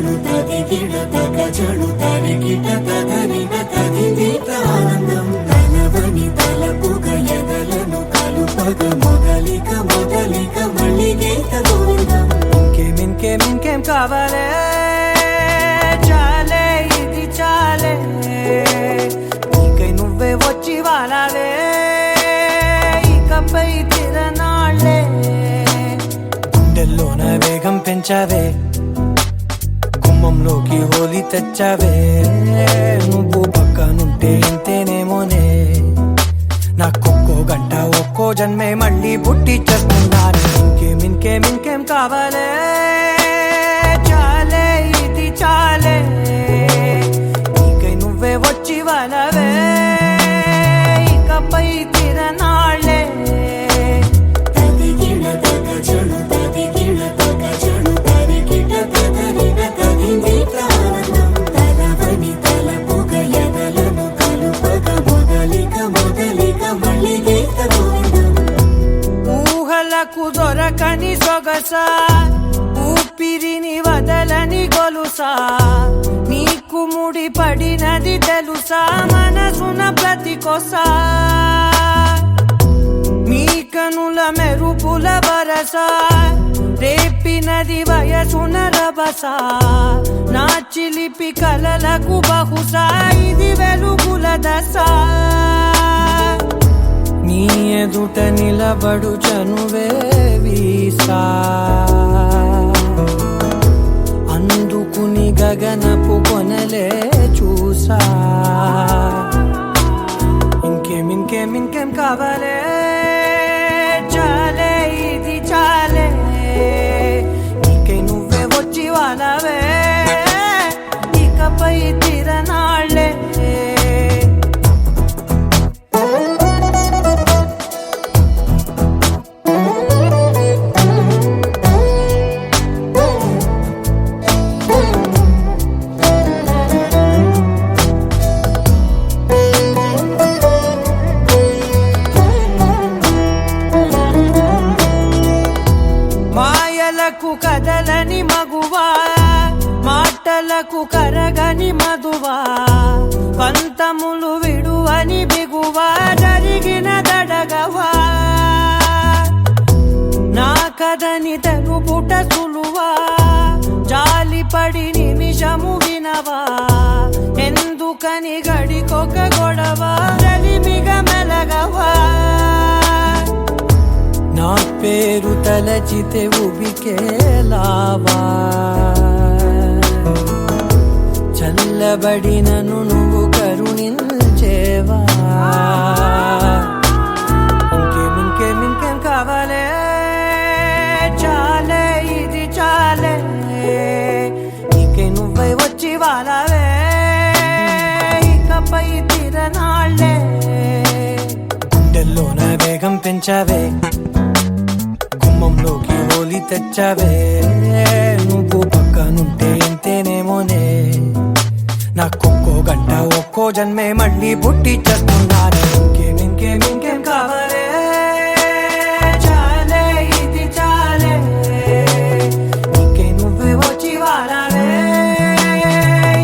జడు తదిగిడ తగ జడు తరిగిట తగరిన తదిదీత ఆనందం తలవని తలపుగ ఎదలను కలుపగ మొదలిక మొదలిక మళ్ళీ గీత గోవిందం. ఇంకేం కావాలే చాలే ఇది చాలే నీకై నువ్వే వచ్చి వాలావే ఇకపై తిరనాళ్ళే గుండెల్లోన వేగం పెంచావే గుమ్మంలోకి హోలీ తెచ్చావే నువ్వు పక్కనుంటే ఇంతేనేమోనే నాకొక్కో గంట ఒక్కో జన్మే మళ్ళీ పుట్టి చేస్తున్నాను. ఇంకేం కావాలే చాలే ఇది చాలే నీకై నువ్వే వచ్చి వాలవే ఇకపై తిరనాళ్ళే తదిగిడ తగ జడు తదిగిడ తగ జడు తరిగిట తగరిన తదిదీత ఆనందం తలవని తలపుగ ఎదలను కలుపగ మొదలిక మొదలిక మళ్ళీ గీత గోవిందం. ఊహలకు దొరకని సొగసా ఊపిరిని వదలని గొలుసా నీకు ముడి పడినది తెలుసా మనసున ప్రతి కొసా నీ కనుల మెరుపుల వరసా రేపినది వయసున రభసా నా చిలిపి కలలకు బహుశా ఇది వెలుగుల దశ నీ ఎదుట నిలబడు చనువే వీసా అందుకుని గగనపు కొనలే చూసా. ఇంకేం కావాలే చాలే ఇది చాలే నీకై నువ్వే వచ్చి వాలవే ఇకపై తిరనాళ్ళే. మాయలకు కదలని మగువా మాటలకు కరగని మధువా పంతములు విడువని బిగువా జరిగిన దడగవా నా కథని తెలుపుట సులువా జాలిపడి నిమిషము వినవా ఎందుకని గడికొక గొడవ రలిమిగ మెలగవా నా పేరు తలచితే ఉబికేలావా చల్లబడినను నువ్వు కరుణించేవా. ఇంకేం కావాలే చాలే ఇది చాలే నీకై నువ్వై వచ్చి వాలవే ఇకపై తిరనాళ్ళే గుండెల్లోన వేగం పెంచావే గుమ్మంలోకి హోలీ తెచ్చావే నువ్వు పక్కనుంటే ఇంతేనేమోనే నాకొక్కో గంట ఒక్కో జన్మే మళ్ళీ పుట్టి చేస్తున్నాను. ఇంకేం కావాలే చాలే ఇది చాలే నీకై నువ్వే వచ్చి వాలవే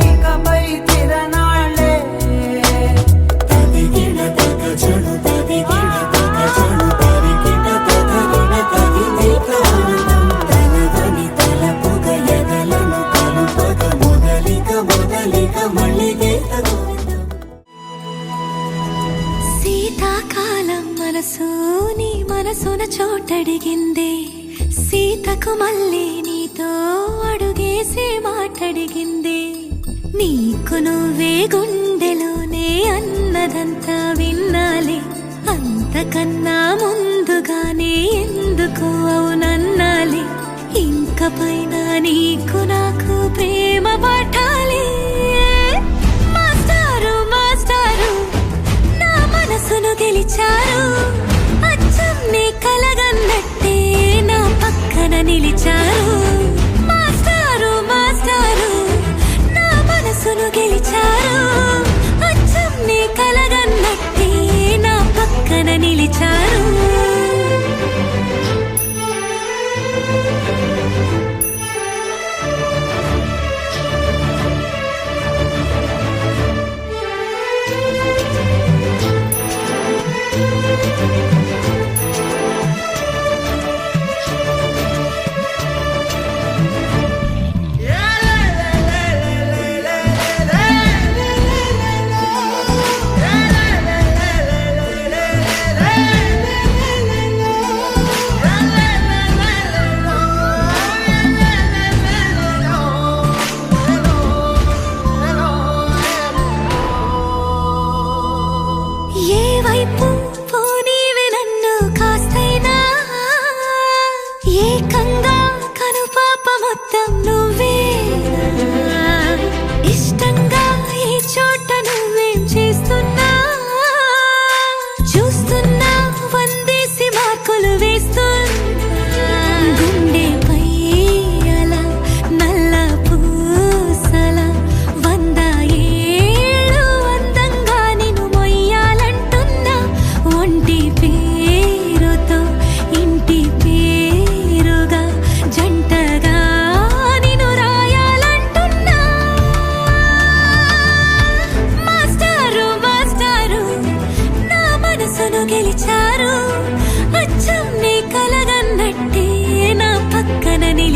ఇకపై తిరనాళ్ళే తదిగిడ తగ జడు తదిగిడ తగ జడు తరిగిట తగరిన తదిదీత ఆనందం తలవని తలపుగ ఎదలను కలుపగ మొదలిక మొదలిక మళ్ళీ గీత గోవిందం. శీతాకాలం మనసు నీ మనసున చోటడిగిందే సీతకు మళ్ళీ నీతో అడుగేసి మాటడిగిందే నీకు నువ్వే గుండెలోనే అన్నదంతా విన్నాలే అంతకన్నా ముందుగానే ఎందుకు అవునన్నాలే ఇంక పైన నీకు నాకు ప్రేమ పాఠాలే మాస్టారు నా మనసును గెలిచారు అచ్చం నీ కలగన్నట్టే నా పక్కన నిలిచారు మాస్టారు నా మనసును గెలిచారు అచ్చం నీ కలగన్నట్టే నా పక్కన నిలిచారు.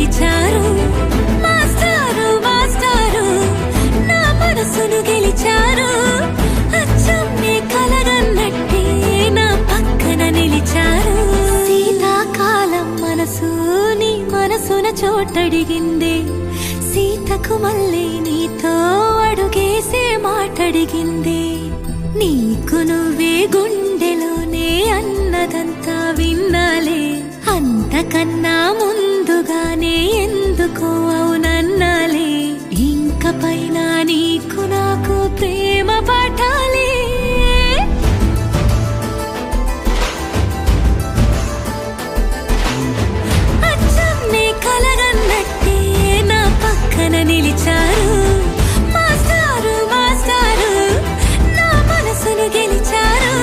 నిలిచారు మాస్టారు మాస్టారు నా మనసును గెలిచారు అచ్చం నీ కలగన్నట్టే నా పక్కన నిలిచారు శీతాకాలం మనసు నీ మనసున చోటడిగింది సీతకు మళ్ళీ నీతో అడుగేసే మాటడిగింది నీకు నువ్వే గుండెలోనే అన్నదంతా విన్నాలే అంతకన్నా ముందుగానే ఎందుకో అవునన్నాలే ఇంక పైన నీకు నాకు ప్రేమ పాఠాలే అచ్చం నీ కలగన్నట్టే నా పక్కన నిలిచారు మాస్టారు మాస్టారు నా మనసును గెలిచారు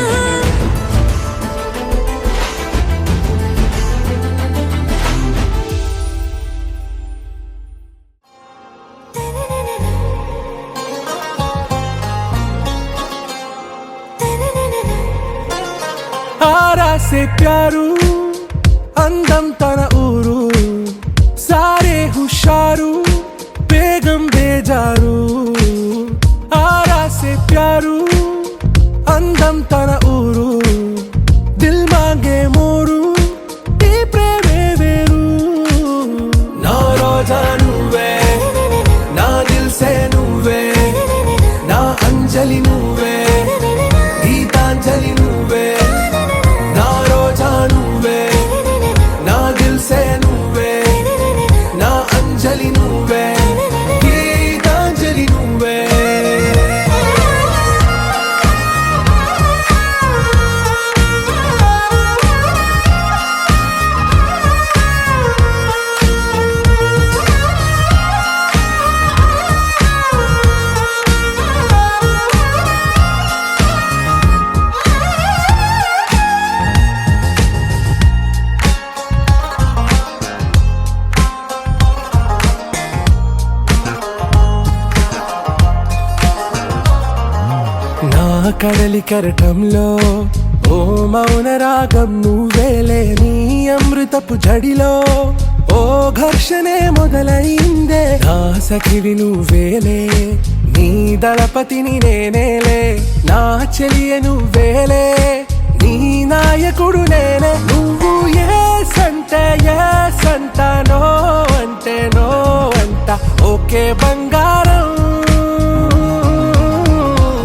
आरा से प्यारू अंदम तन ऊरू सारे हुशारू बेगम बेजारू आरा से प्यारू अंदम तन ऊरू दिल मांगे मोरू ती प्रेमे वेरू ना रोजा నువ్వే నా దిల్ సే నువ్వే నా అంజలి నువ్వే గీతాంజలి నువ్వే నా రోజా నువ్వే నా దిల్ సే నువ్వే నా అంజలి నువ్వే గీతాంజలి నువ్వే నా కడలి కరటంలో ఓ మౌన రాగం నువ్వేలే నీ అమృతపు జడిలో ఓ ఘర్షణే మొదలైందే నా సఖివి నువ్వేలే నీ దళపతిని నేనేలే నా చెలియ నువ్వేలే నీ నాయకుడు నేనే నువ్వు ఏ సంట నో అంటే నో అంట ఓకే బంగారం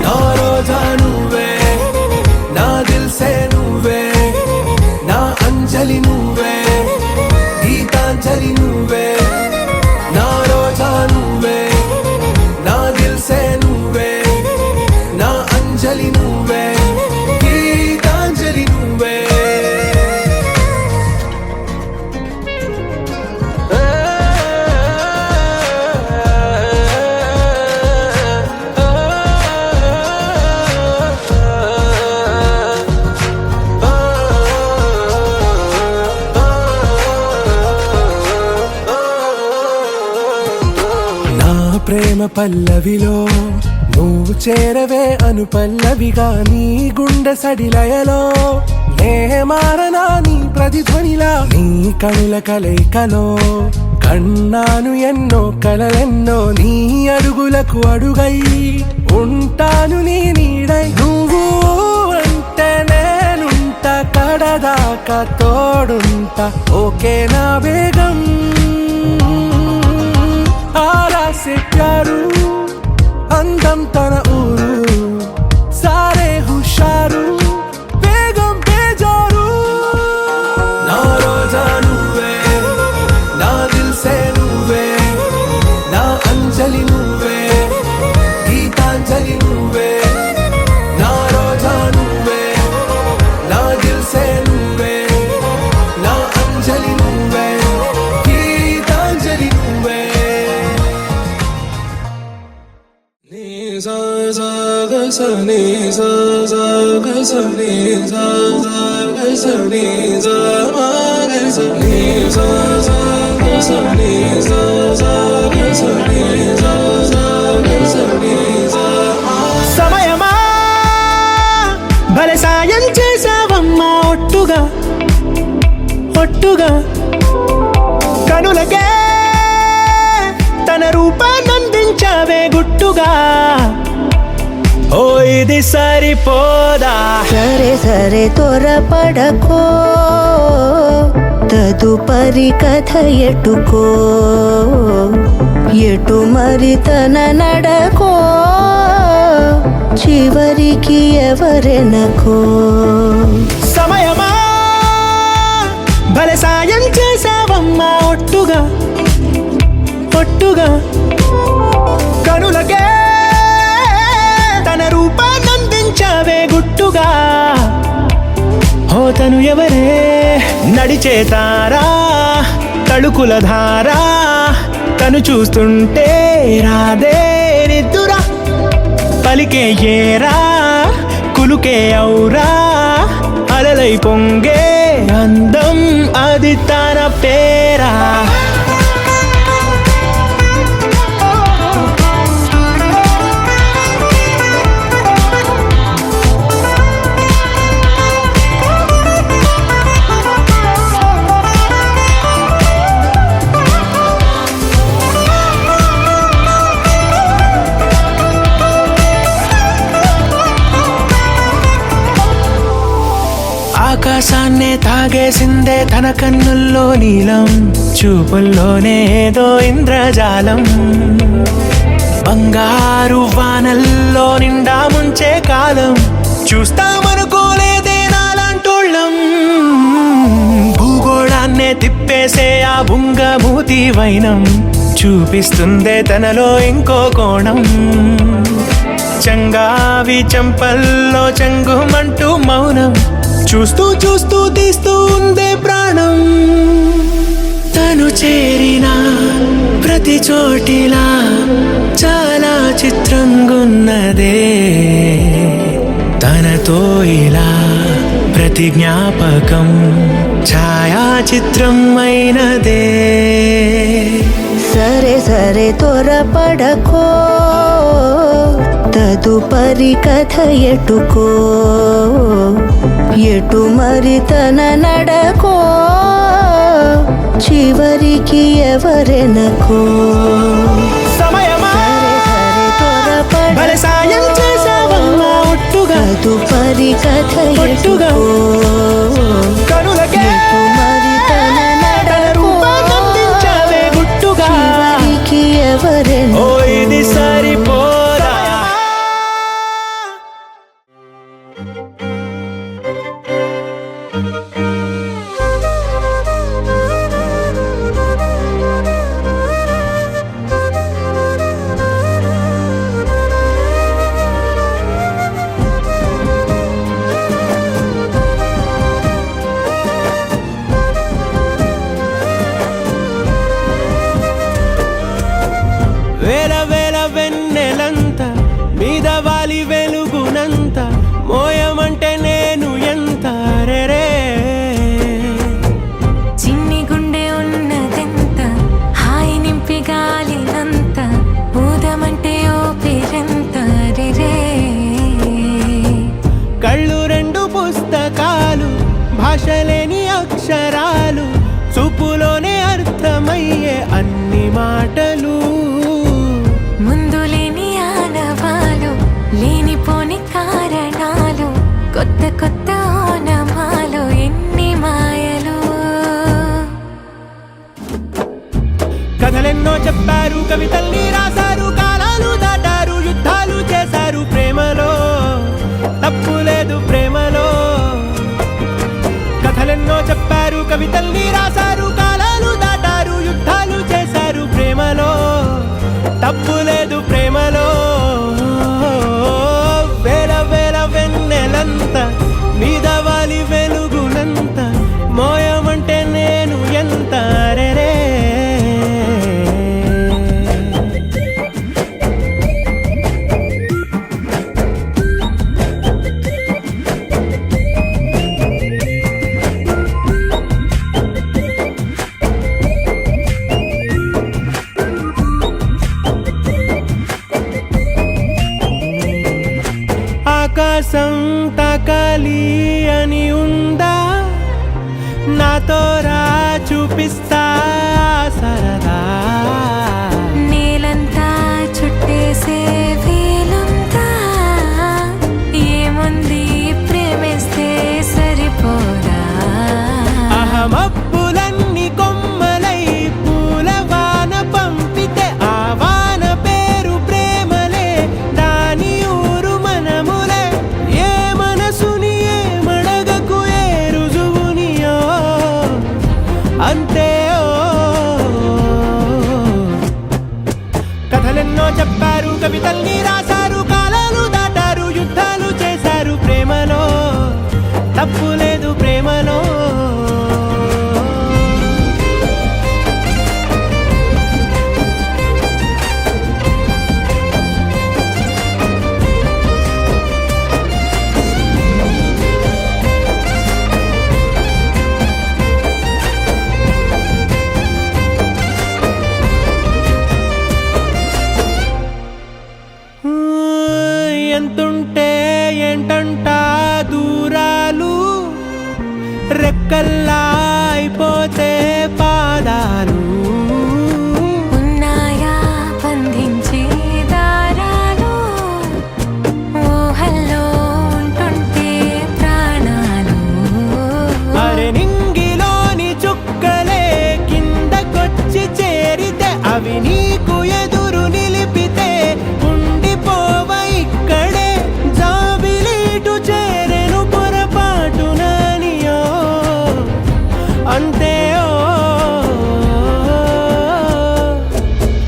నా రోజా నువ్వే నా దిల్ సే నువ్వే నా అంజలి నువ్వే గీతాంజలి నువ్వే నా రోజా నువ్వే నా దిల్ సే నువ్వే నా అంజలి నువ్వే గీతాంజలి నువ్వే ప్రేమ పల్లవిలో నువ్వు చేరవే అను పల్లవిగా నీ గుండె సడిలయలో నే మారనా నీ ప్రతిధ్వనిలా నీ కనుల కలయికలో కన్నాను ఎన్నో కలలెన్నో నీ అడుగులకు అడుగై ఉంటాను నీ నీడై నువ్వు అంటే నేనుంట కడదాకా తోడుంట ఓకే నా బేగం आरा से प्यारू अंदम तन ऊरू सारे हुशारू बेगम बेजारू ना रोजा నువ్వే నా దిల్ సే నువ్వే నా అంజలి నువ్వే గీతాంజలి నువ్వే నా రోజా నువ్వే నా దిల్ సే నువ్వే నా అంజలి నువ్వే గీతాంజలి నువ్వే sa sa ga sa ni sa sa ga sa ni sa sa ga sa ni sa ma ga sa ni sa sa ga sa ni sa sa ga sa ni sa sa ga sa ni sa సమయమా భలే సాయం చేసావమ్మా ఒట్టుగా ఒట్టుగా కనులకే గుట్టుగా ఓ ఇది సరిపోదా సరే సరే త్వరపడకో తదుపరి కథ ఎటుకో ఎటు మరి తన నడకో చివరికి ఎవరెనకో సమయమా భలే సాయం చేసావమ్మా ఒట్టుగా ఒట్టుగా కనులకే తన రూపాన్నందించావే గుట్టుగా ఓ తను ఎవరే నడిచే తారా తళుకుల ధారా తను చూస్తుంటే రాదే నిద్దురా పలికే ఏరా కులుకే ఔరా అలలై పొంగే అందం అది తన పేరా ఆకాశాన్నే తాగేసిందే తన కన్నుల్లో నీలం చూపుల్లోనే ఏదో ఇంద్రజాలం బంగారు వానల్లో నిండా ముంచే కాలం చూస్తామనుకోలేదే నాలాంటోళ్ళం భూగోళాన్నే తిప్పేసే ఆ బుంగమూతి వైనం చూపిస్తుందే తనలో ఇంకో కోణం చంగావి చంపల్లో చంగుమంటూ మౌనం చూస్తూ చూస్తూ తీస్తూ ఉందే ప్రాణం తను చేరిన ప్రతి చోటిలా చాలా చిత్రంగున్నదే తనతో ఇలా ప్రతి జ్ఞాపకం ఛాయాచిత్రం అయినదే సరే సరే త్వరపడకో తదుపరి కథ ఎటుకో ఎటు మరి తన నడకో చివరికి ఎవరెనకో సమయమా సరే సరే భలే సాయం చేసావమ్మా ఒట్టుగా తదుపరి కథ ఒట్టుగా ఎటుకో కనులకే ఎటు మరి తన నడకో రూపాన్నందించావే గుట్టుగా చివరికి ఎవరెనకో ఓ ఇది సరిపోదా వేల వేల వెన్నెలంత మీద వాలి వెలుగునంత మోయమంటే నేను ఎంత రే చిన్ని గుండె ఉన్నదెంత హాయి నింపి గాలినంత ఊదమంటే ఓపిరెంత రే కళ్ళు రెండు పుస్తకాలు భాషలేని అక్షరాలు చూపులోనే అర్థమయ్యే అన్ని మాటలు ముందు లేని ఆనవాలు లేనిపోని కారణాలు కొత్త కొత్త ఓనమాలు ఎన్ని మాయలు కథలెన్నో చెప్పారు కవితల్ని రాశారు కాలాలు దాటారు యుద్ధాలు చేశారు ప్రేమలో తప్పు లేదు ప్రేమలో కథలెన్నో చెప్పారు కవితల్ని రాశారు కాలాలు దాటారు యుద్ధాలు చేశారు ప్రేమలో తప్పు లేదు ప్రేమలో వేల వేల వెన్నెలంత మీద వాలి వెలుగునంత మోయమంటే నేను ఎంత రే ఆకాశం తాకాలి అని ఉందా నాతో రా చూపిస్తా సరదా నేలంతా చుట్టేసే కథలెన్నో చెప్పారు, కవితల్ని రాశారు, కాలాలు దాటారు, యుద్ధాలు చేశారు ప్రేమలో, తప్పు లేదు ప్రేమలో. ఎంతుంటే ఏంటంట దూరాలు, రెక్కల్లా అయిపోతే పాదాలు, ఉన్నాయా బంధించే దారాలు, ఊహల్లో ఉంటుంటే ప్రాణాలు. అరే నింగిలోని చుక్కలే కిందకొచ్చి చేరితే, అవి నీకు ఎదురు నిలిపితే ఉండిపోవ ఇక్కడే, జాబిలీటు చేరెను పొరపాటుననియో అంతే.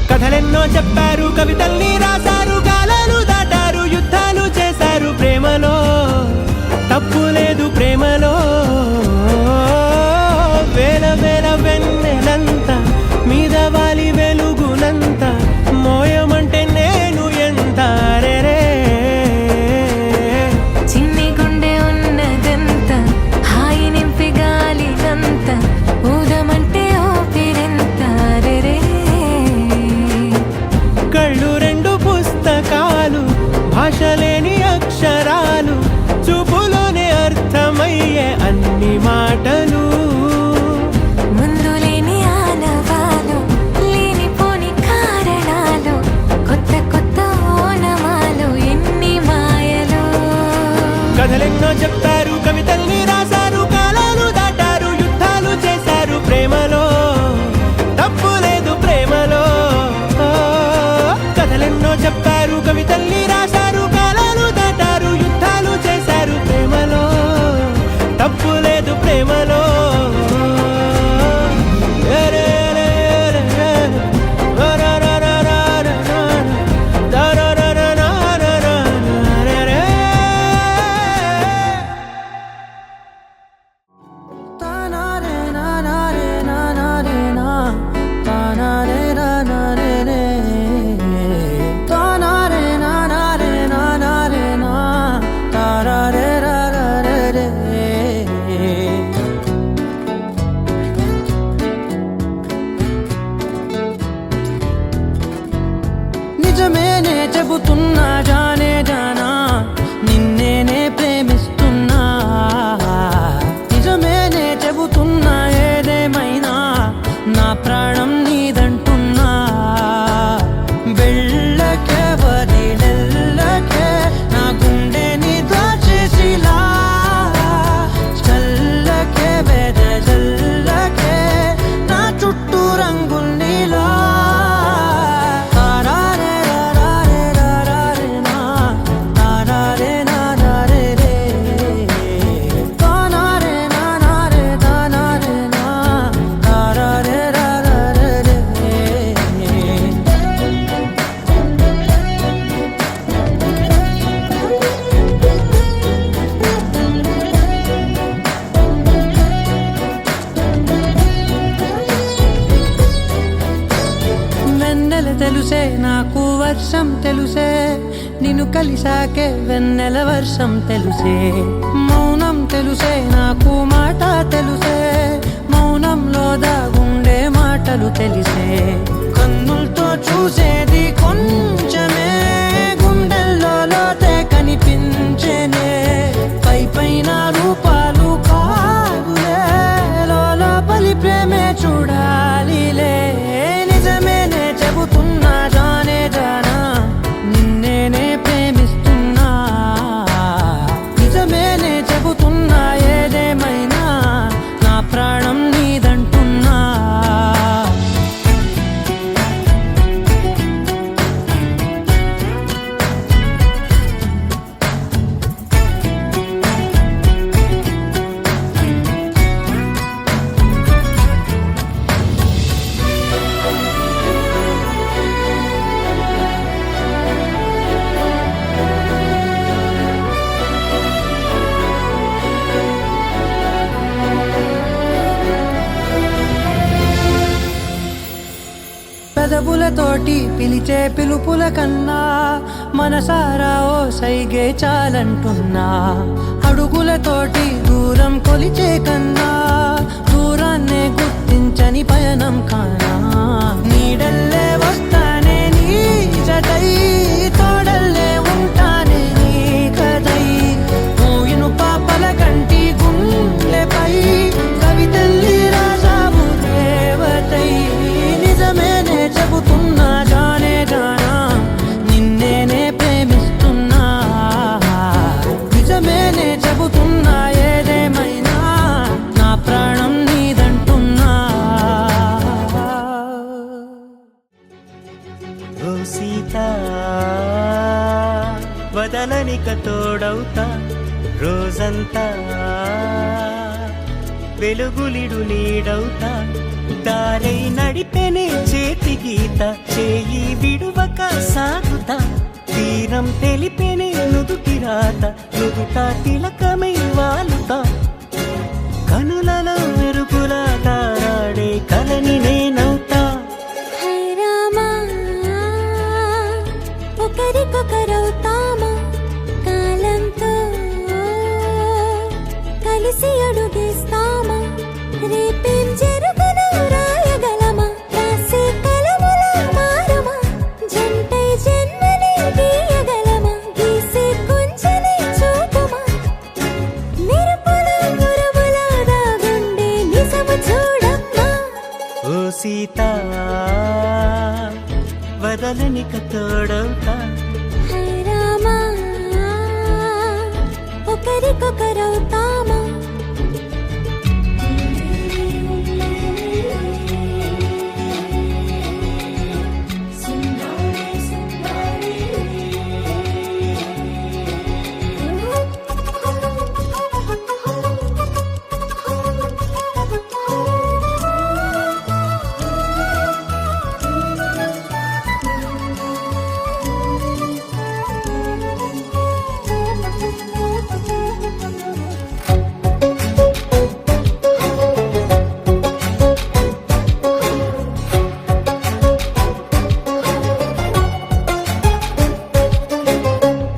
కథలెన్నో చెప్పారు, కవితల్ని రాశారు, కాలాలు దాటారు, యుద్ధాలు చేశారు ప్రేమలో, తప్పు లేదు ప్రేమలో. వేల వేల వెన్నెలంత మీద వాలి వెలుగునంత, మోయమంటే నేను ఎంత రే. చిన్ని గుండె ఉన్నదంత, హాయి నింపి గాలినంత, ఊదమంటే ఊపిరెంత రే. కళ్ళు రెండు పుస్తకాలు, భాష లేని అక్షరాలు, చూపులోనే అర్థమయ్యే అన్ని మాటలు. ముందు లేని ఆనవాలు, లేనిపోని కారణాలు, కొత్త కొత్త ఓనమాలు, ఎన్ని మాయలు. కథలెన్నో చెప్పారు, కవితల్ని రాశారు, కాలాలు దాటారు, యుద్ధాలు చేశారు ప్రేమలో, తప్పు లేదు ప్రేమలో. కథలెన్నో చెప్పారు, కవితల్ని రాశారు, కాలాలు దాటారు, యుద్ధాలు చేశారు ప్రేమలో, తప్పు లేదు ప్రేమలో. నిజమేనే చెబుతున్నా జానే జానా, నిన్నేనే ప్రేమిస్తున్నా. నిజమేనే చెబుతున్నా ఏదేమైనా, నా ప్రాణం నీదంటున్నా. వెళ్ళకే వదిలెళ్ళకే, నా గుండెని దాచేసిలా, చల్లకే వెదజల్లకే, నా చుట్టూ రంగుల్నిలా. తెలుసే నాకు వర్షం తెలుసే, నిన్ను కలిసాకే వెన్నెల వర్షం తెలుసే. మౌనం తెలుసే నాకు మాట తెలుసే, మౌనంలో దాగుండే మాటలు తెలిసే. కన్నులతో చూసేది కొంచెమే, గుండెల్లో లోతే కనిపించేనే. పై పైన రూపాలు కాదులే, లోపలి ప్రేమే చూడాలిలే. నిజమేనే చెబుతున్నా జానే జానా, నిన్నేనే ప్రేమిస్తున్నా. నిజమేనే చెబుతున్నా ఏదేమైనా, నా ప్రాణం నీదంటున్నా. పెదవులతోటి పిలిచే పిలుపుల కన్నా మనసారా ఓ సైగే చాలంటున్నా. అడుగులతోటి దూరం కొలిచే కన్నా దూరాన్నే గుర్తించని పయనం కానా. నీడల్లే వస్తానే నీ జతై, తోడల్లే ఉంటానే నీ కథై. మోయిను పాపల కంటి గుండెపై కవితల్లి రాసావు రేవతై. నిజమేనే చెబుతున్నా జానే జానా, నిన్నేనే ప్రేమిస్తున్నా. నిజమేనే చెబుతున్నా ఏదేమైనా నా ప్రాణం నీదంటున్నా. ఓ సీత వదలనిక తోడవుతా రోజంతా, వెలుగులిడు నీడవుతా. దారై నడిపెనే చేతి గీత, చేయి విడువక సాగుతా. తీరం తెలిపెనే నుదుటి రాత, నుదుట తిలకమై వాలుతా. కనులలో మెరుగుల తారాడే కలని నేనవుతా. హై రామా, ఒకరికొకరవుతామా, కాలంతో కలిసి అడుగేస్తామా. రేపేం జరుగునో రాయగలమా, రాసే కలముల మారమా. జంటై జన్మని గీయగలమా, గీసే కొంచెని చూపుమా. మెరుపుల మురముల దాగుండే నిజము చూడమ్మా. ఓ సీత వదలనిక తోడవుతా. హై రామా, ఒకరికొకరవుతామా.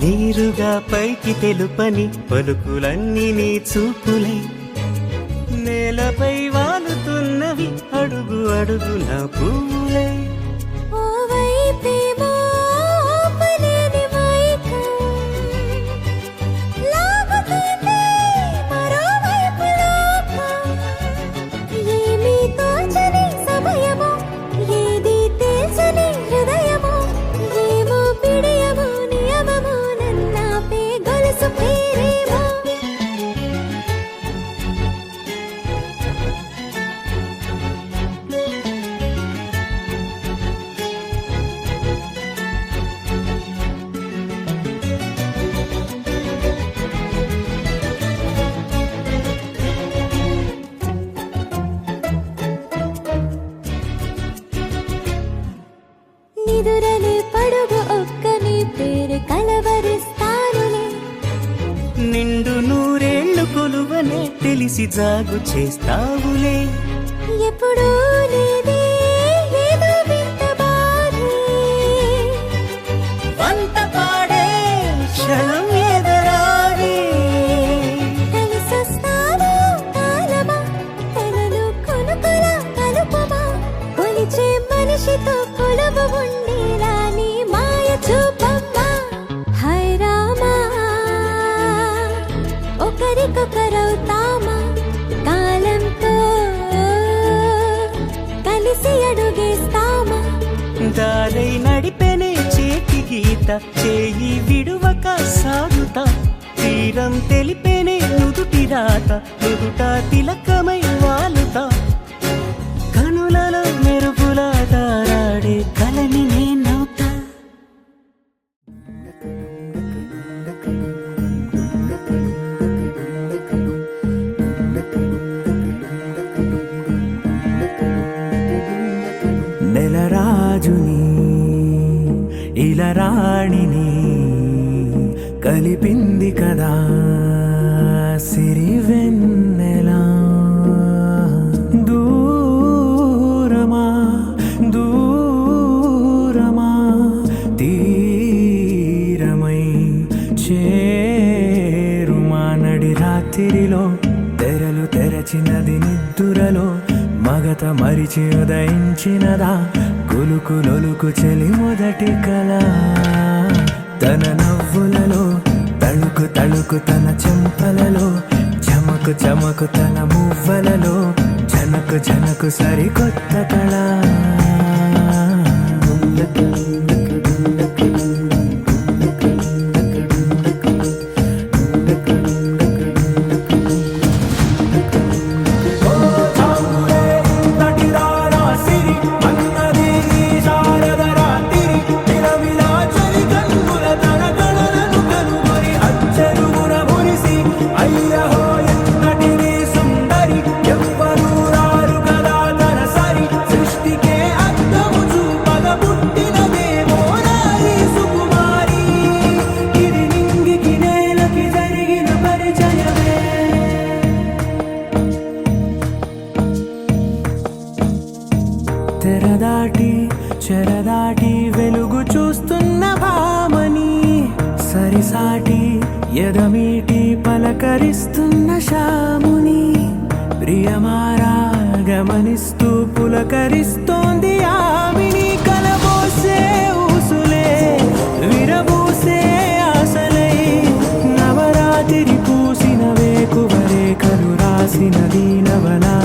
నీరుగా పైకి తెలుపని పలుకులన్నీ నీ చూపులై, నేలపై వాలుతున్నవి అడుగు అడుగున పువ్వులై. ఓ వైపేమో ఆపలేని మైకం, లాగుతుంది మరోవైపు లోకం. ఏమీ తోచని సమయమో, ఏది తేల్చని హృదయమో. ఏమో పిడియమో నియమమో, నన్నాపే గొలుసు పేరేమో. నిదురలే పడుగు ఒక్క నీ పేరు కలవరిస్తానులే. నిండు నూరేళ్లు కొలువనే తెలిసి జాగు చేస్తావులే. ఎప్పుడూ లేదే ఏదో వింత బాధే, వంత పాడే క్షణం ఎదరాడే. కలిసొస్తాను కాలమా, కలలు కొనుకల కలుపమా. కొలిచే మనిషితో కొలువు ఉండేలా నీ మాయ చూపమ్మా. హై రామా, ఒకరికొకరవుతామా, కాలంతో కలిసి అడుగేస్తామా. దారై నడిపెనే చేతి గీత, చేయి విడువక సాగుతా. తీరం తెలిపెనే నుదుటి రాత, నుదుట తిలకమై వాలుతా. కనులలో మెరుగుల తారాడే కలని నేనవుతా. నెలరాజుని ఇలరాణిని కలిపింది కదా సిరివెన్నెలా. దూరమా దూరమా మరచి ఉదయించినదా కులుకులొలుకు చెలి మొదటి కళ తన నవ్వులలో తళుకు తళుకు తన చెంపలలో చమకు చమకు తన మువ్వలలో జనకు జనకు సరికొత్త కళ తెరదాటి చెరదాటి వెలుగు చూస్తున్న భామని సరిసాటి ఎదమీటి పలకరిస్తున్న శాముని ప్రియమారా గమనిస్తూ పులకరిస్తోంది ఆవిని కలబోసే ఊసులే విరబూసే ఆశలై నవరాత్రి పూసిన వేకువరేఖలు రాసిన దీనవనా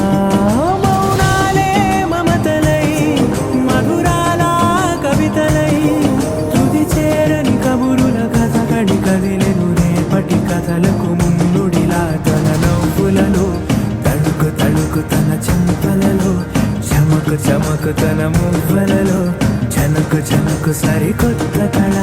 కథలకు ముందుడిలా తన నవ్వులలో తళుకు తళుకు తన చెంపలలో చమకు చమకు తన మువ్వలలో జనకు జనకు సరికొత్త కళ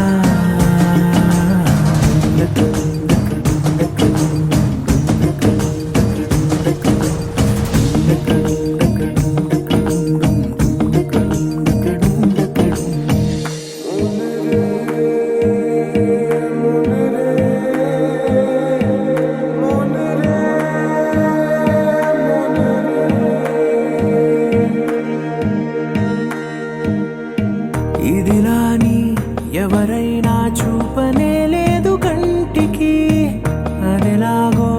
ఇదిలాని ఎవరైనా చూపనే లేదు కంటికి అదెలాగో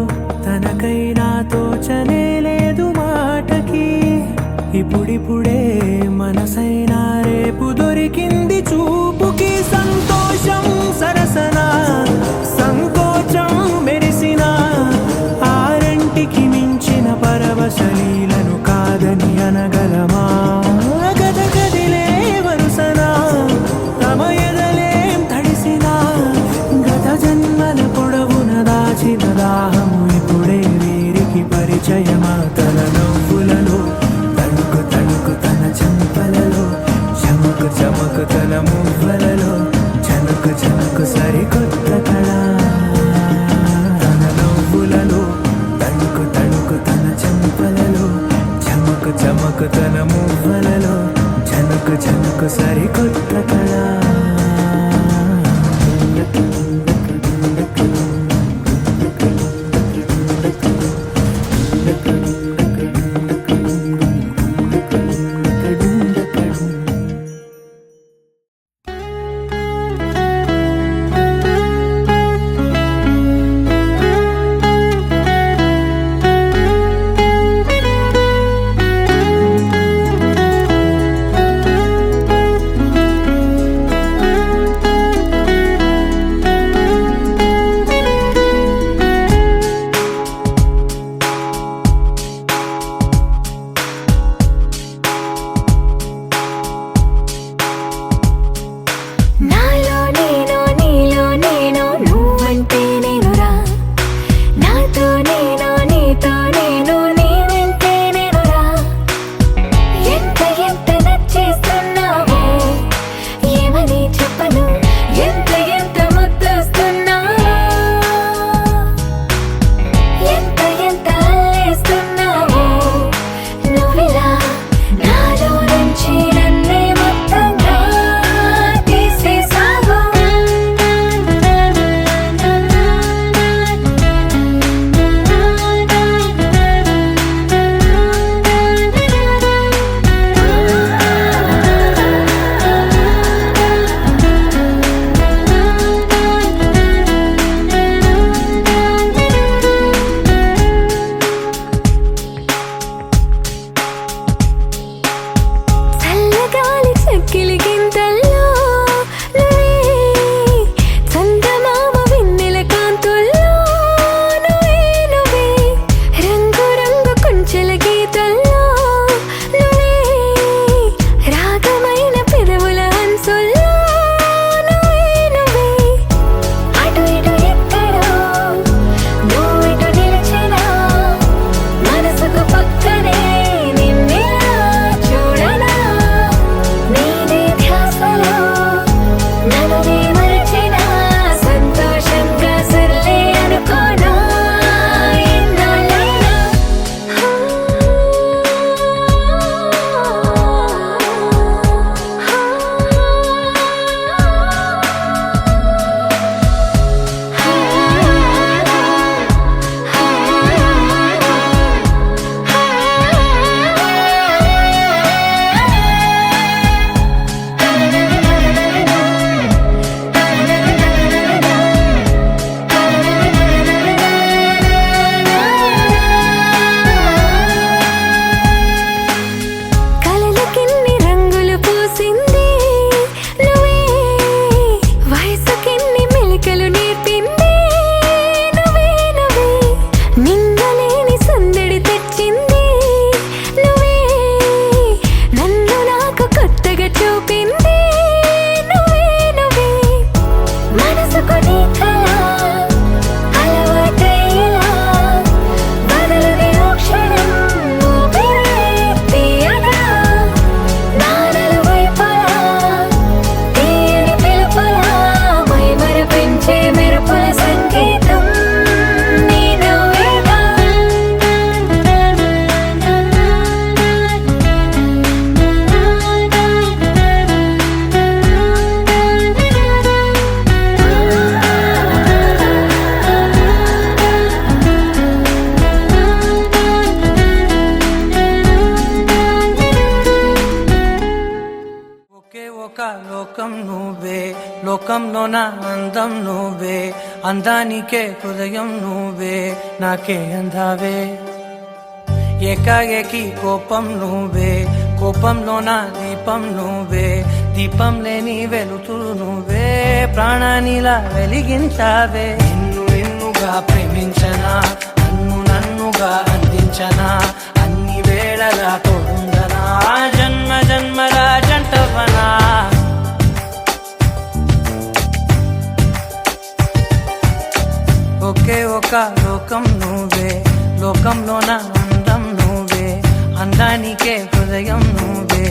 తనకైనా తోచనే లేదు మాటకి ఇప్పుడిప్పుడే మనసైనా రేపు దొరికింది చూపుకి సంతోషం సరసన సంకోచం మెరిసిన ఆరంటికి మించిన పరవశలీలను కాదని అనగలమా దాహము ఇప్పుడే వీరికి పరిచయమా తన నవ్వులలో తణుకు తణుకు తన చెంపలలో చమకు చమకు తన మువ్వలలో కోపంలోన అందం నువ్వే, అందానికే హృదయం నువ్వే, నాకే అందావే. ఏకాఏకి కోపం నువ్వే, కోపంలోన దీపం నువ్వే, దీపం లేని వెలుతురు నువ్వే, ప్రాణానిలా వెలిగించావే. నిన్నుగా ప్రేమించనా, నన్నుగా అందించనా, అన్ని వేళలా తోడుందనా, జన్మ జన్మల జంటవనా. ఒకే ఒక లోకం నువ్వే, లోకంలోన అందం నువ్వే, అందానికే హృదయం నువ్వే,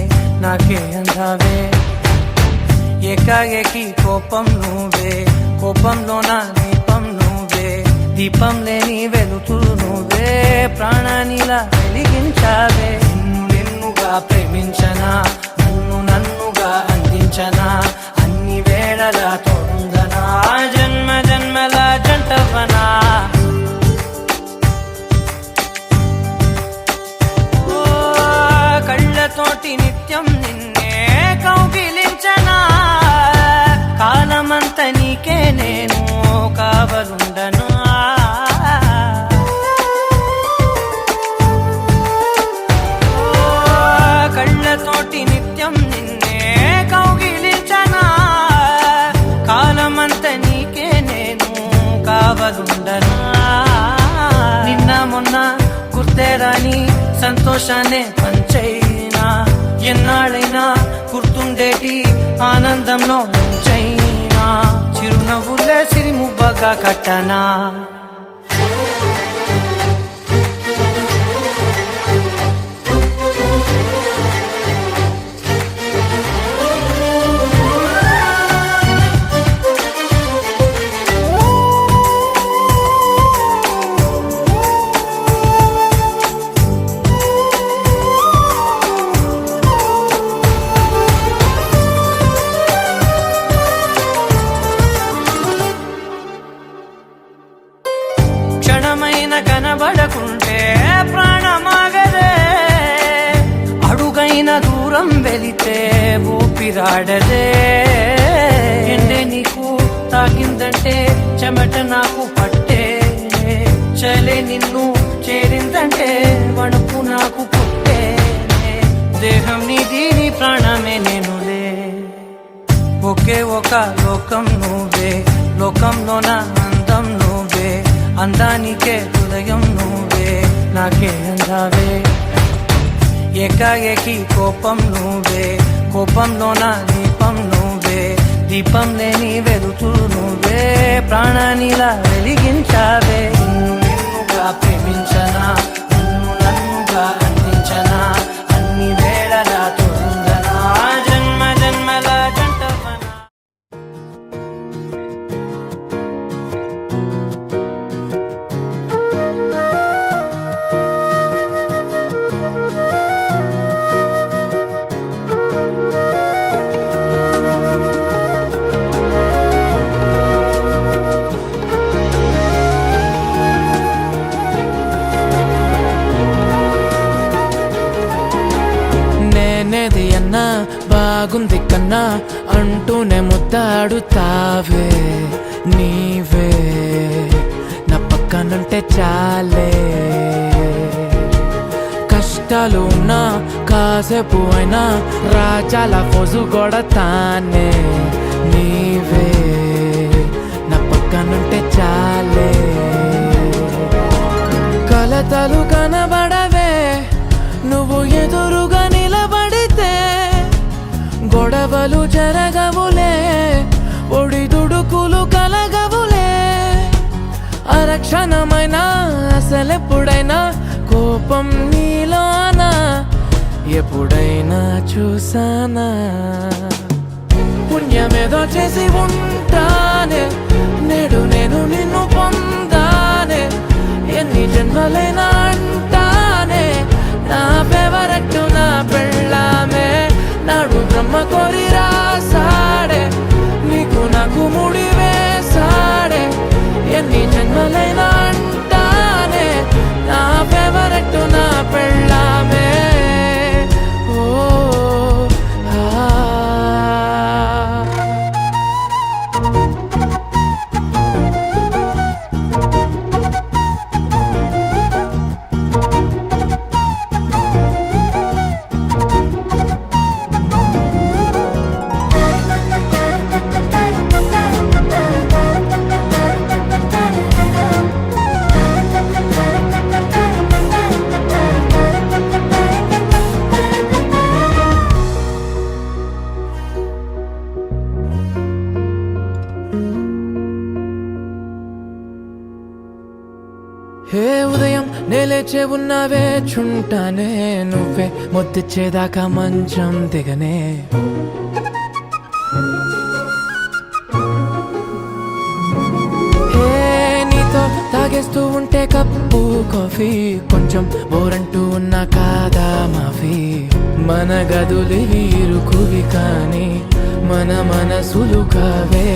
నాకే అందావే. ఏకాఏకి కోపం నువ్వే, కోపంలోన దీపం నువ్వే, దీపం లేని వెలుతురు నువ్వే, ప్రాణానిలా వెలిగించావే. నిన్నుగా ప్రేమించనా, నన్నుగా అందించనా, అన్ని వేళలా తోడుందనా, జన్మ జన్మల జంటవనా. ఓ కళ్ళతోటి నిత్యం నిన్నే కౌగిలించనా, కాలమంత నీకే నేను కావలుండను. కళ్ళతోటి నిత్యం నిన్నే కౌగిలించనా, కాలమంత నీకే నేను కావలుండనా. నిన్న మొన్న గుర్తేరాని సంతోషాన్ని పంచైనా, ఎన్నాళ్ళైనా గుర్తుండేటి ఆనందంలో ఉంచైనా, చిరునవ్వులే సిరిముబ్బగా కట్టనా. క్షణమైన కనబడకుంటే ప్రాణమాగదే, అడుగైన దూరం వెళితే ఊపిరాడదే. ఎండే నీకు తాకిందంటే చెమట నాకు పట్టే, చలే నిన్ను చేరిందంటే వణుకు నాకు పుట్టే, దేహం నీది నీ ప్రాణమే నేనులే. ఒకే ఒక లోకం నువ్వే, లోకంలోన అందం నువ్వే, అందానికే హృదయం నువ్వే, నాకే అందావే. ఏకాఏకి కోపం నువ్వే, కోపంలోన దీపం నువ్వే, దీపం లేని వెలుతురు నువ్వే, ప్రాణానిలా వెలిగించావే. నిన్నుగా ప్రేమించనా, నన్నుగా అందించనా, అన్ని వేళలా తోడుందనా, జన్మ జన్మల జంటవనా. నేనేది అన్నా బాగుంది కన్నా అంటూనే ముద్దాడుతావే, నీవే నా పక్కనుంటే చాలే. కష్టాలు ఉన్నా కాసేపు అయినా రాజాల ఫోజు కొడతానే, నీవే నా పక్కనుంటే చాలే. కలతలు కనబడవే నువ్వు ఎదురుగా నిలబడితే, గొడవలు జరగవులే ఒడిదుడుకులు కలగవులే. అరక్షణమైనా అసలెప్పుడైనా కోపం నీలోనా ఎప్పుడైనా చూసానా. పుణ్యమేదో చేసి ఉంటానే, నేడు నేను నిన్ను పొందానే, ఎన్ని జన్మలైనా అంటానే, నా ఫేవరెట్ నా పెళ్ళామే, నాడు బ్రహ్మ కోరి రాసాడే, నీకు నాకు ముడి వేసాడే, ఎన్ని జన్మలైనా అంటానే, నా ఫేవరెట్ నా పెళ్ళామే. ఓ ఆ హే ఉదయం నేలేచే ఉన్నవే చుంటానే నువ్వే మొత్తిచ్చేదాకా మంచం దిగనే హే నీతో తాగేస్తూ ఉంటే కప్పు కాఫీ కొంచెం బోరంటూ ఉన్నా కాదా మాఫీ మన గదులు వీరుకువి కానీ మన మనసులు కావే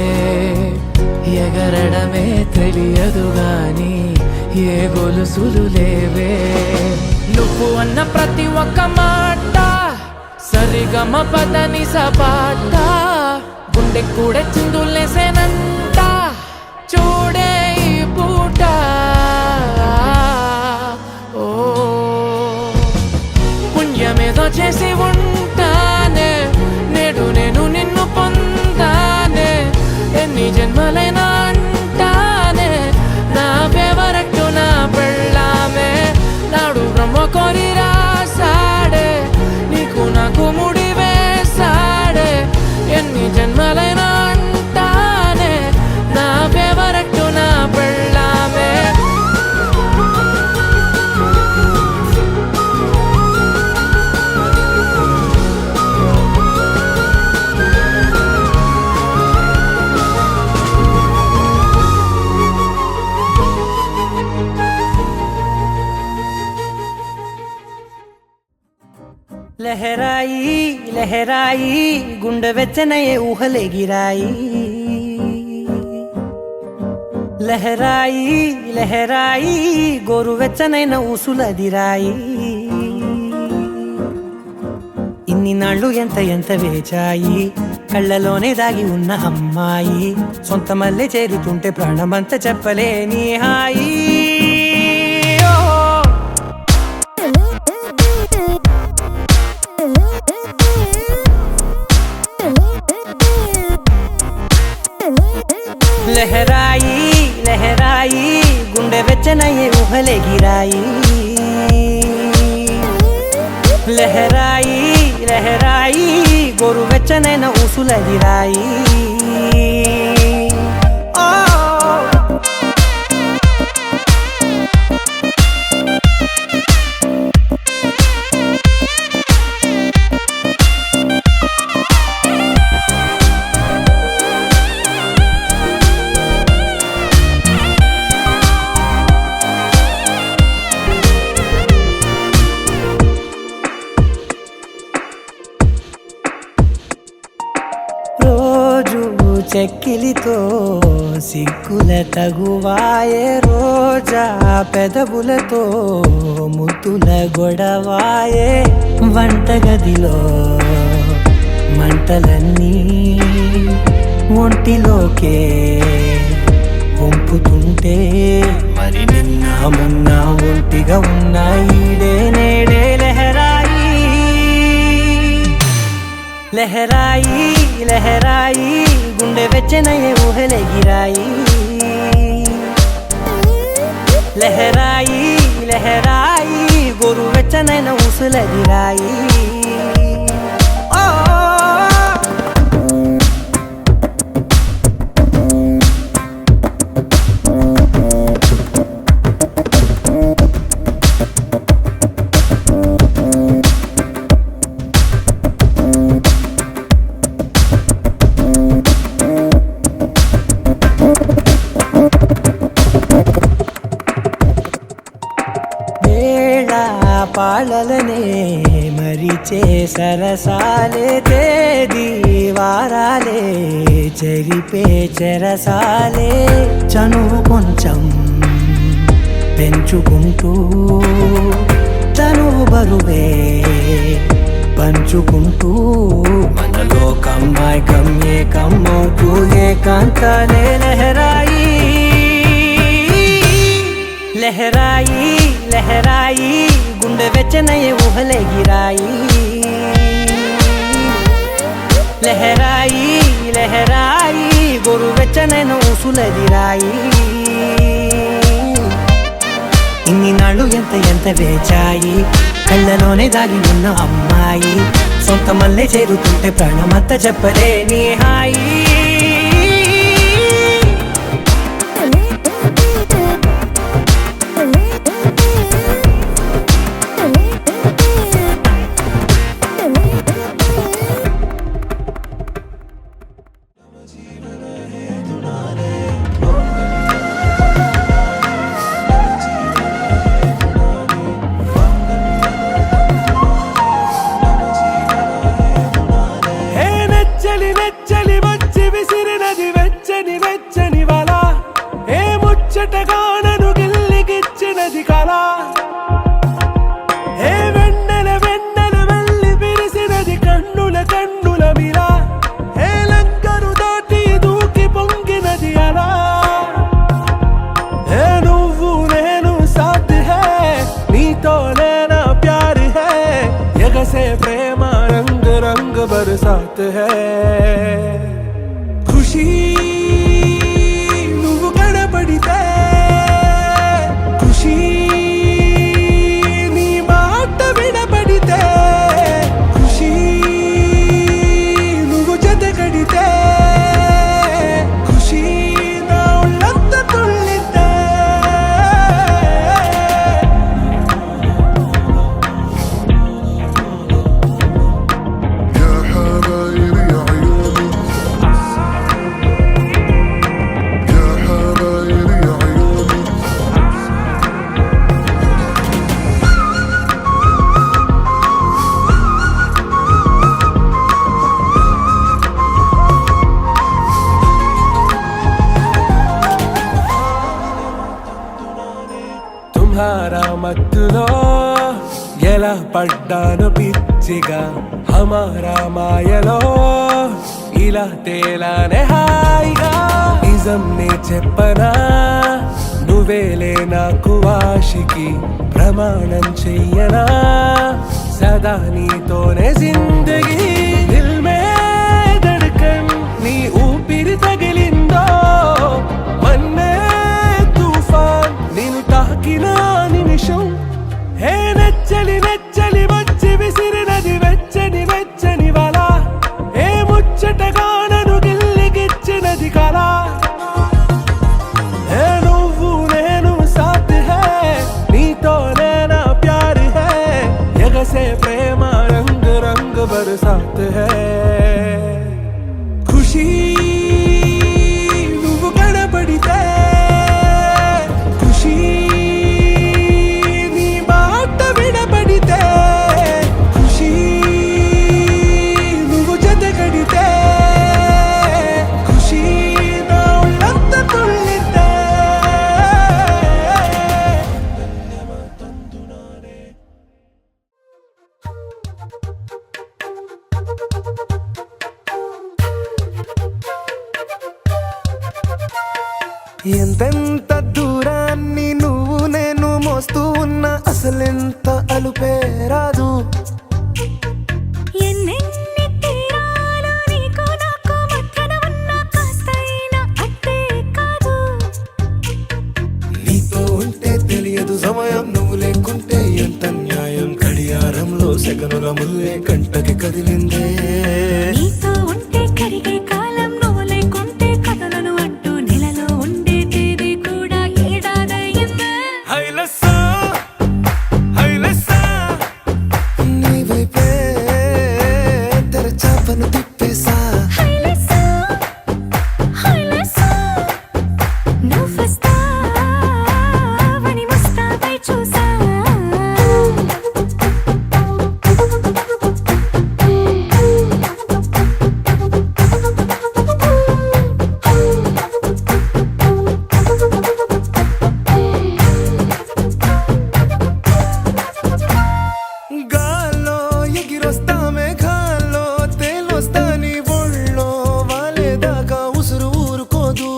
ఎగరడమే తెలియదు గాని ఏ గొలుసులు లేవే నువ్వు అన్న ప్రతి ఒక్క మాట సరిగమ పదని సపాట గుండె కూడా చిందులేసేనంట చూడే ఈ పూట ఓ పుణ్యమేదో చేసి ఉంటానే నేడు నేను నిన్ను పొందానే ఎన్ని జన్మలైనా అంటానే నా ఫేవరెట్ నా పెళ్ళామే నాడు బ్రహ్మ కోరి రాసాడే నీకు నాకు ముడి వేసాడే ఎన్ని జన్మలైనా అంటానే నా ఫేవరెట్ నా పెళ్ళామే లహరాయి లహరాయి గుండె వెచ్చనయే ఊహలెగిరాయి లహరాయి లహరాయి గోరు వెచ్చనైన ఊసులదిరాయి ఇన్ని నాళ్ళు ఎంత ఎంత వేచాయి కళ్ళలోనే దాగి ఉన్న అమ్మాయి సొంత మల్లె చేరుతుంటే ప్రాణమంతా చెప్పలేని హాయి లహరాయి లహరాయి గుండె వెచ్చనయ్యే ఊహలెగిరాయి లహరాయి లహరాయి గోరు వెచ్చనైన ఊసులదిరాయి చెక్కిలితో సిగ్గుల తగువాయే రోజా పెదవులతో ముద్దుల గొడవాయే వంటగదిలో మంటలన్నీ ఒంటిలోకే వంపుతుంటే మరి నిన్న మొన్న ఒంటిగా ఉన్న ఈడే నేడే లహరాయి లహరాయి లహరాయి గుండె వెచ్చనయ్యే ఊహలెగిరాయి లహరాయి లహరాయి గోరు వెచ్చనైన ఊసులదిరాయి పాలలనే మరిచే సరసాలే తేదీ వారాలే చెరిపే చెరసాలే చనువు కొంచెం పెంచుకుంటూ తనువు బరువే పంచుకుంటూ మనలో కమ్మాయి కమ్మే కమ్మవుతూ ఏకాంతాలే లహరాయి లహరాయి లహరాయి గుండె వెచ్చనయ్యే ఊహలెగిరాయి లహరాయి లహరాయి గోరు వెచ్చనైన ఊసులదిరాయి ఇన్ని నాళ్ళు ఎంత ఎంత వేచాయి కళ్ళలోనే దాగి ఉన్న అమ్మాయి సొంత మల్లె చేరుతుంటే ప్రాణమంతా చెప్పలేని హాయి Hello. ముచ్చటగా నన్ను గిల్లికిచ్చినది కళ ఏ వెన్నెల వెన్నెల వెళ్ళి విరిసినది కన్నుల కన్నుల మిల ఏ లంకను దాటి దూకి పొంగినది అలా ఏ నువ్వు నేను సాథ్ హై నీతోనే నా ప్యార్ హై ఎగసే ప్రేమ రంగ్ రంగ్ బరసాత్ హై ఖుషీ నువ్వు కనబడితే ఖుషీ నీ మాట వినబడితే ఖుషీ నువ్వు జత కడితే ఖుషీ నా ఉళ్ళంత తుళ్ళితే يا حبايبي عيوني يا حبايبي عيوني తుమ్హారా మత్తులో ఎలా పడ్డాను పిచ్చిగా హమారా మాయలో ఇలా తేలానే హాయిగా నిజం నే చెప్పనా నువ్వేలే నాకు ఆశికి ప్రమాణం చెయ్యనా సదా నీతోనే జిందగీ దిల్ మే ధడ్కన్ నీ ఊపిరి తగిలిందో మన్నే తుఫాన్ నిన్ను తాకిన నిమిషం హే నెచ్చలి నెచ్చలి వచ్చి విసిరినది వెచ్చని వెచ్చని వల ఏ ముచ్చటగా నన్ను గిల్లికిచ్చినది కళ ఏ నువ్వు నేను సాథ్ హై నీతోనే నా ప్యార్ హై ఎగసే ప్రేమ రంగ్ రంగ్ బరసాత్ హై ఖుషీ నువ్వు కనబడితే ఖుషీ నీ మాట వినబడితే ఖుషీ నువ్వు జత కడితే ఖుషీ నా ఉళ్ళంత తుళ్ళితే ఎంతెంత దూరాన్ని నువ్వు నేను మోస్తూ ఉన్నా అసలెంత అలుపే రాదు ఎన్నెన్ని తీరాలు నీకు నాకు మధ్యన ఉన్న కాస్తైనా అట్టే కాదు నీతో ఉంటే తెలియదు సమయం నువ్వు లేకుంటే ఎంత న్యాయం గడియారంలో సెకనుల ముల్లే కంటకి కదిలిందే నీతో ఉంటే కరిగే కాలం నువ్వు లేకుంటే కథలను అంటూ నెలలో ఉండే తేదీ కూడా ఏడాదయ్యిందే హైలసా హైలసా నీ వైపే తెరచాపను తిప్పేసా హైలెస్సా హైలెస్సా నువ్వొస్తావని ముస్తాబై చూసా గాల్లో ఎగిరొస్తా మేఘాల్లో తేలొస్తా నీ ఒళ్ళో వాలేదాకా ఉసురు ఊరుకోదు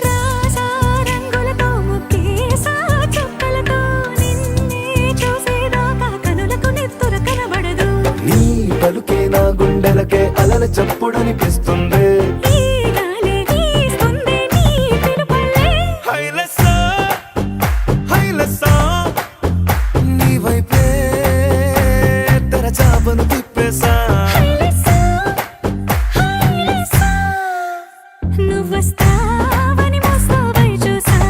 రాజా రంగులతో ముక్కేసా చుక్కలతో నిన్నే చూసేదాకా కనులకు నెత్తుర కనబడదు నీ పలుకే నా గుండెలకే అలల చప్పుడనిపిస్తుంది ఈ గాలి వీస్తుంది నీ పిలుపుల్లే హైలసా హైలసా నీ వైపే తెరచాపను తిప్పేసా హైలెస్సా హైలెస్సా నువ్వొస్తావని ముస్తాబై చూసా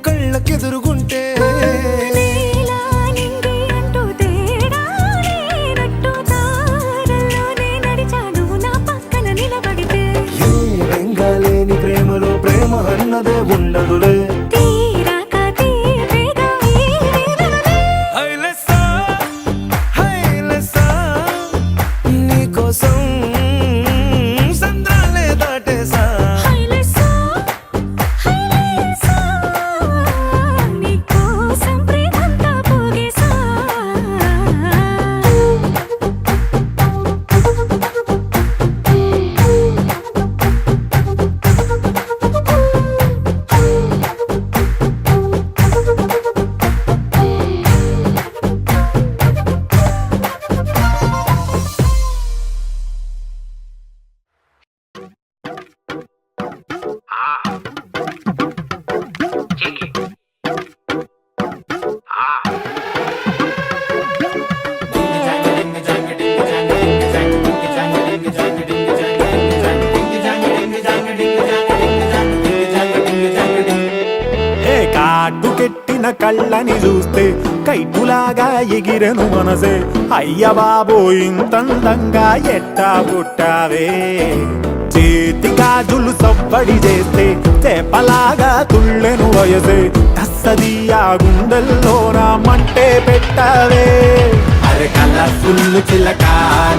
కళ్ళకెదురుగుంటే ఉండదులే. తీరాక తీరేగా ఈ వేదనలే. హైలెస్సా హైలెస్సా నీకోసం సంద్రాలే దాటేసా. హైలెస్సా, హైలెస్సా, నీకోసం ప్రేమంతా పోగేసా. ఏ కాటుకెట్టిన కళ్ళని చూస్తే కైటులాగా ఎగిరెను మనసే. అయ్య బాబో ఇంతందంగా ఎట్టా పుట్టావే. చేతి గాజులు సవ్వడి చేస్తే చేపలాగా తుళ్ళెను వయసే. తస్సదియా గుండెల్లో నా మంటే పెట్టావే. అరే కలర్ఫుల్ చిలక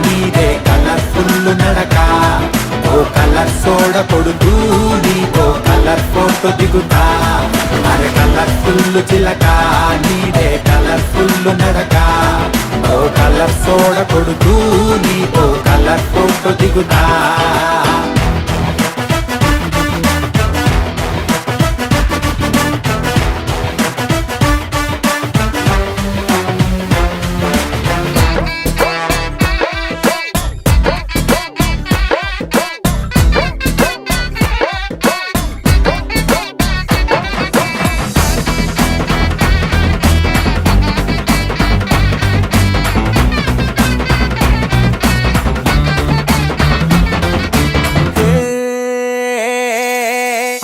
నీదే కలర్ఫుల్ నడక. ఓ కలర్ సోడ కొడుతూ నీతో కలర్ ఫోటో దిగుతా. అరే కలర్ఫుల్ చిలక నీదే కలర్ఫుల్ నడక. ఓ కలర్ సోడ కొడుతూ నీతో కలర్ ఫోటో దిగుతా.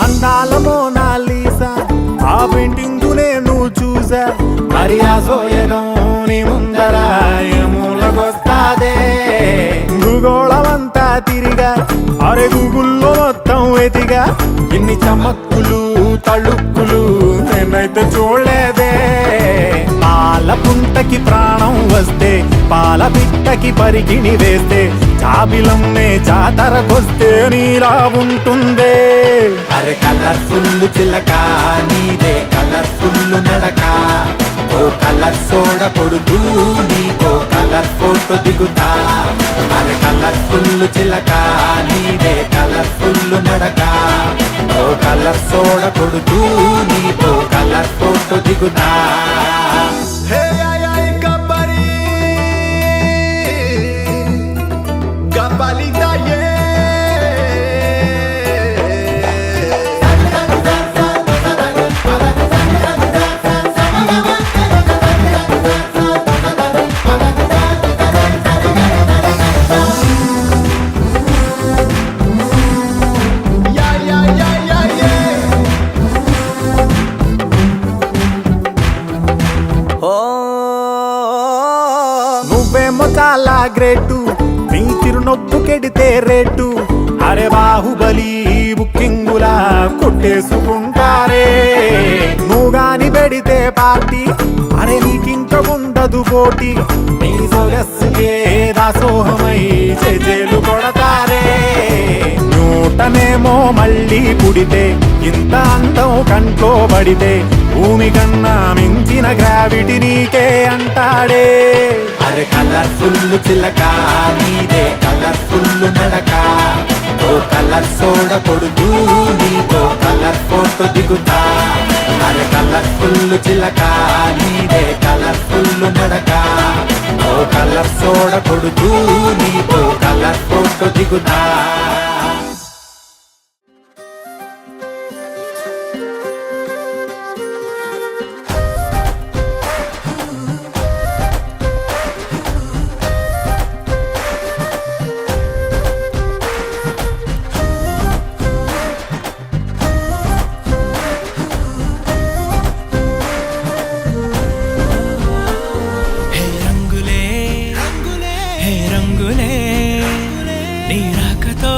అందాల మోనాలీసా ఆ పెయింటింగ్ నేను చూసా. మరి ఆ సోయడం నీ ముందర మూలకొస్తాదే. భూగోళమంతా తిరిగా అరే గూగుల్లో మొత్తం వెతిగా. ఇన్ని చమక్కులు తళుక్కులు నేనైతే చూడలేదే. పాల పుంటకి ప్రాణం వస్తే పాల పిట్టకి పరికిణి వేస్తే చాబిలమ్మే జాతరకొస్తే నీలా ఉంటుందే. అరే కలర్ఫుల్ చిలక నీదే కలర్ఫుల్ నడక. ఓ కలర్ సోడ కొడుతూ నీతో కలర్ ఫోటో దిగుతా. అరే కలర్ఫుల్ చిలక నీదే కలర్ఫుల్ నడక. ఓ కలర్ సోడ కొడుతూ నీతో కలర్ ఫోటో దిగుతా. నువ్వేమో చాలా గ్రేటు నీ చిరునొప్పు కెడితే రేటు. అరే బాహుబలి బుకింగులా కొట్టేసుకుంటారే. నువ్వు గాని పెడితే పార్టీ అరే నీకింక ఉండదు పోటీ. నీ సొగస్సుకే దాసోహమై చేజేలు కొడతారే. నూటనేమో మళ్ళీ పుడితే ఇంత అందం కంట్లో పడితే భూమి కన్నా మించిన గ్రావిటీ నీకే అంటాడే. అరే కలర్ఫుల్ చిలక నీదే కలర్ఫుల్ నడక. ఓ కలర్ సోడ కొడుతూ నీతో కలర్ ఫోటో దిగుతా. అరే కలర్ఫుల్ చిలక నీదే కలర్ఫుల్ నడక. ఓ కలర్ సోడ కొడుతూ నీతో కలర్ ఫోటో దిగుతా. రంగులే నీ రాకతో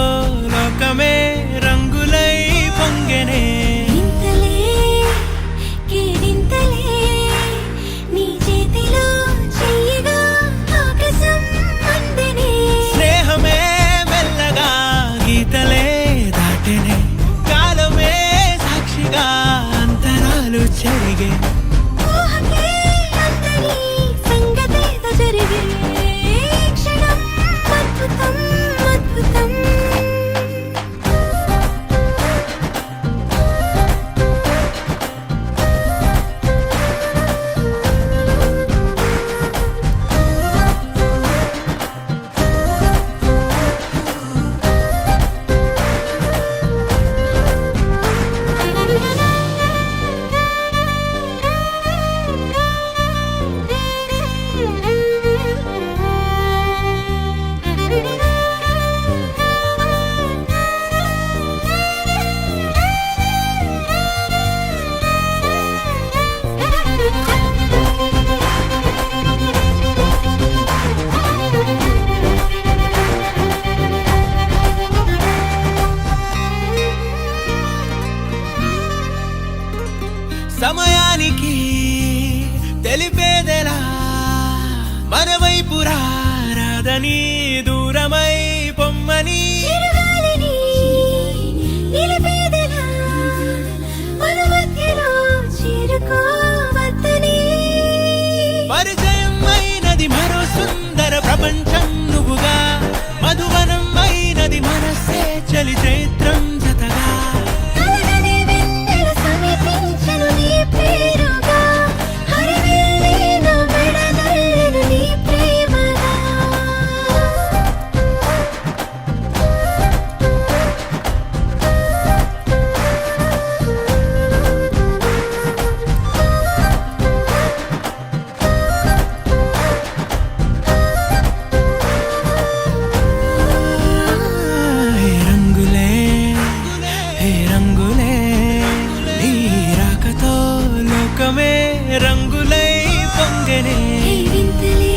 రమ్మని దూరమై పొమ్మని చిరుగాలిని నిలిపేదెలా మన మధ్యలో చేరుకోవద్దని పరిచయం అయినది మరో సుందర ప్రపంచం నువ్వుగా మధువనం అయినది మనసే చలి చైత్రం జతగా కలగని వెన్నెల సమీపించను నీ పేరుగా హరివెల్లి నా మెడదల్లెను నీ ప్రేమగా హే రంగులే హే రంగులే నీ రాకతో లోకమే రంగులై పొంగనే ఈ వింతలే